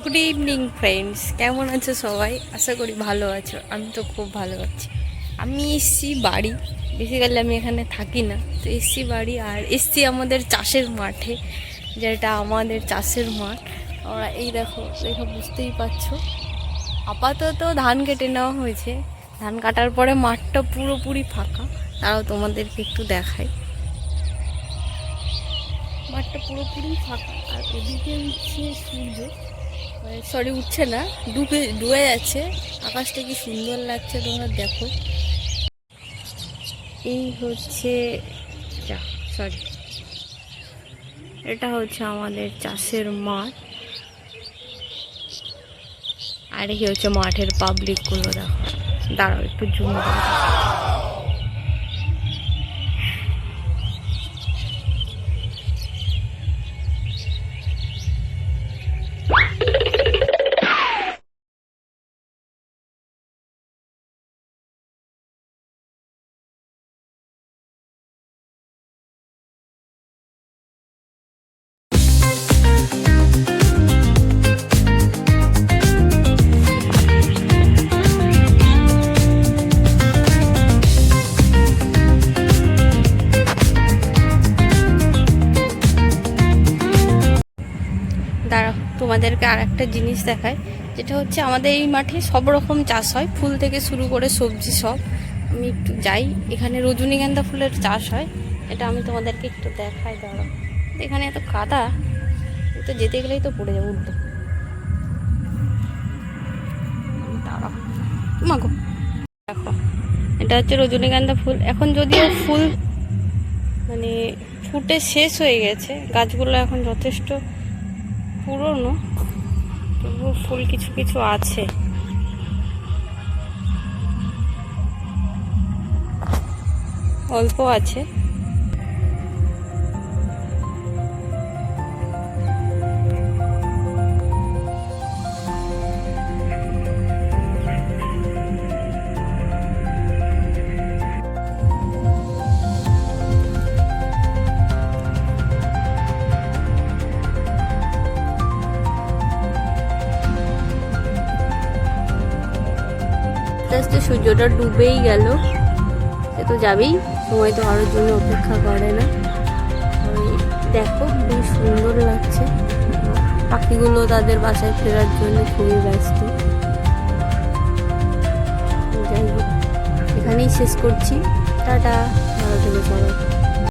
Good evening friends, কেমন আছো সবাই? আশা করি ভালো আছো। আমি তো খুব ভালো আছি। আমি এসছি বাড়ি, বেসিক্যালি আমি এখানে থাকি না, তো এসছি বাড়ি। আর এসছি আমাদের চাষের মাঠে, যেটা আমাদের চাষের মাঠ। ওরা এই দেখো দেখো, বুঝতেই পারছো, আপাতত ধান কেটে নেওয়া হয়েছে। ধান কাটার পরে মাঠটা পুরোপুরি ফাঁকা। তারাও তোমাদেরকে একটু দেখাই, মাঠটা পুরোপুরি ফাঁকা। আর ওদিকে উঠছে সূর্য, সরি উঠছে না, ডুবে ডুবে যাচ্ছে। আকাশটা কি সুন্দর লাগছে তোমরা দেখো। এই হচ্ছে সরি, এটা হচ্ছে আমাদের চাষের মাঠ। আর এই হচ্ছে মাঠের পাবলিকগুলো দেখো। দাঁড়াও একটু জুম করে দেখো। দাঁড়াও তোমাদেরকে আর একটা জিনিস দেখায়, যেটা হচ্ছে আমাদের এই মাঠে সব রকম চাষ হয়, ফুল থেকে শুরু করে সবজি সব। আমি একটু যাই, এখানে রজনীগন্ধা ফুলের চাষ হয়, এটা আমি তোমাদেরকে একটু দেখাই। দাঁড়াও, এখানে এত কাদা, তো যেতে গেলেই তো পড়ে যাবো উল্টো। দাঁড়াও মাগো, দেখো এটা হচ্ছে রজনীগন্ধা ফুল। এখন যদিও ফুল মানে ফুটে শেষ হয়ে গেছে, গাছগুলো এখন যথেষ্ট পুরনো, তবুও ফুল কিছু কিছু আছে। অল্প আছে। আস্তে আস্তে সূর্যটা ডুবেই গেল, সে তো যাবেই, সময় তো কারোর জন্য অপেক্ষা করে না। দেখো বেশ সুন্দর লাগছে, পাখিগুলো তাদের বাসায় ফেরার জন্য খুবই ব্যস্ত। যাই হোক, এখানেই শেষ করছি। টাটা, ভালো থেকো সবাই।